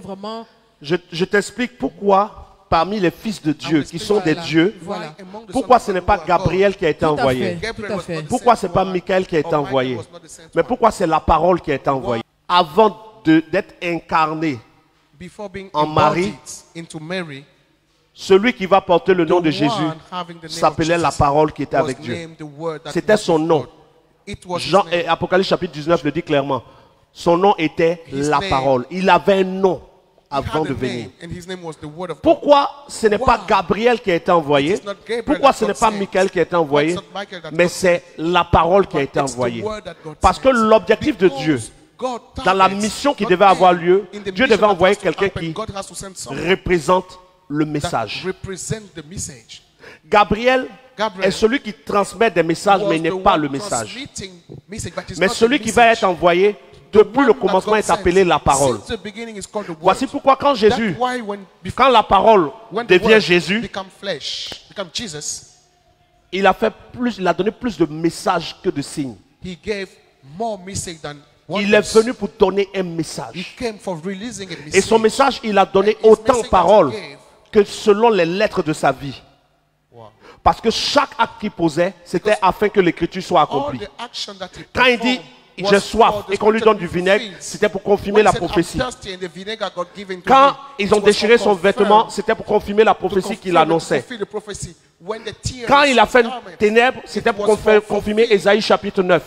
Vraiment. Je t'explique pourquoi, parmi les fils de Dieu, qui sont des dieux, Voilà. pourquoi ce n'est pas Gabriel qui a été envoyé. Tout à fait. Pourquoi ce n'est pas Michael qui a été envoyé. Mais pourquoi c'est la parole qui a été envoyée. Avant d'être incarné en Marie, celui qui va porter le nom de Jésus s'appelait la parole qui était avec Dieu. C'était son nom. Jean, Apocalypse chapitre 19 le dit clairement. Son nom était la parole. Il avait un nom avant de venir. Pourquoi ce n'est pas Gabriel qui a été envoyé? Pourquoi ce n'est pas Michael qui a été envoyé? Mais c'est la parole qui a été envoyée. Parce que l'objectif de Dieu, dans la mission qui devait avoir lieu, Dieu devait envoyer quelqu'un qui représente le message. Gabriel est celui qui transmet des messages, mais il n'est pas le message. Mais celui qui va être envoyé, depuis le commencement, est appelé la parole. Voici pourquoi quand la parole devient Jésus, il a donné plus de messages que de signes. Il est venu pour donner un message. Et son message, il a donné autant de paroles que selon les lettres de sa vie. Parce que chaque acte qu'il posait, c'était afin que l'écriture soit accomplie. Quand il dit j'ai soif et qu'on lui donne du vinaigre, c'était pour confirmer la prophétie. Quand ils ont déchiré son vêtement, c'était pour confirmer la prophétie qu'il annonçait. Quand il a fait ténèbres, c'était pour confirmer Ésaïe chapitre 9.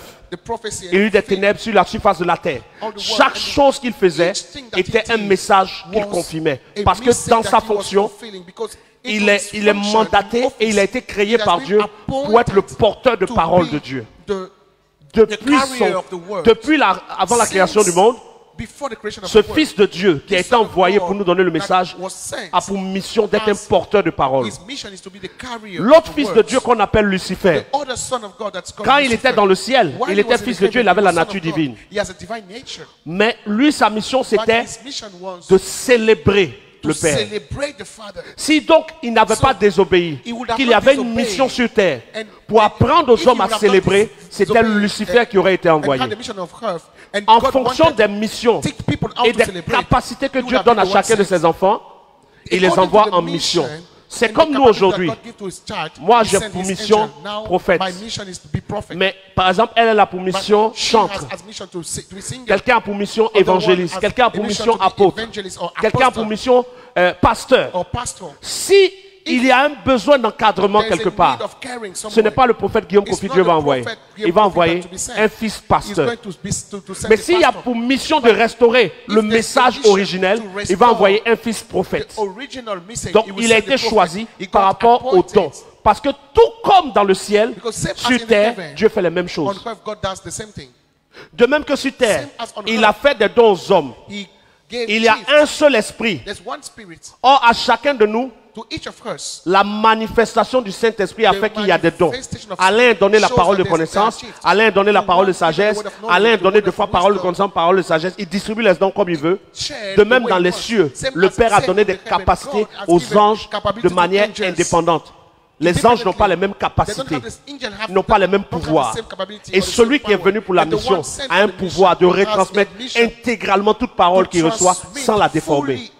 Il y a eu des ténèbres sur la surface de la terre. Chaque chose qu'il faisait était un message qu'il confirmait. Parce que dans sa fonction, il est mandaté et il a été créé par Dieu pour être le porteur de parole de Dieu. Avant la création du monde, ce fils de Dieu qui a été envoyé pour nous donner le message a pour mission d'être un porteur de parole. L'autre fils de Dieu qu'on appelle Lucifer, quand il était dans le ciel, il était fils de Dieu, il avait la nature divine. Mais lui, sa mission, c'était de célébrer le Père. Si donc il n'avait pas désobéi, qu'il y avait une mission sur terre pour apprendre aux hommes à célébrer, c'était Lucifer qui aurait été envoyé. En fonction des missions et des capacités que Dieu donne à chacun de ses enfants, il les envoie en mission. C'est comme nous aujourd'hui. Moi, j'ai pour mission prophète. Mais par exemple, elle a pour mission chantre. Quelqu'un a pour mission évangéliste. Quelqu'un a pour mission apôtre. Quelqu'un a pour mission pasteur. Si il y a un besoin d'encadrement quelque part, ce n'est pas le prophète Guillaume Kofi Dieu va envoyer. Il va envoyer un fils pasteur. Mais s'il y a pour mission de restaurer le message originel, il va envoyer un fils prophète. Donc il a été choisi par rapport au don. Parce que tout comme dans le ciel, sur terre, Dieu fait les mêmes choses. De même que sur terre, il a fait des dons aux hommes. Il y a un seul esprit. Or, à chacun de nous, la manifestation du Saint-Esprit a fait qu'il y a des dons. Alain a donné la parole de connaissance, Alain a donné la parole de sagesse, Alain a donné deux fois parole de connaissance, parole de sagesse. Il distribue les dons comme il veut. De même dans les cieux, le Père a donné des capacités aux anges de manière indépendante. Les anges n'ont pas les mêmes capacités, n'ont pas les mêmes pouvoirs. Et celui qui est venu pour la mission a un pouvoir de retransmettre intégralement toute parole qu'il reçoit sans la déformer.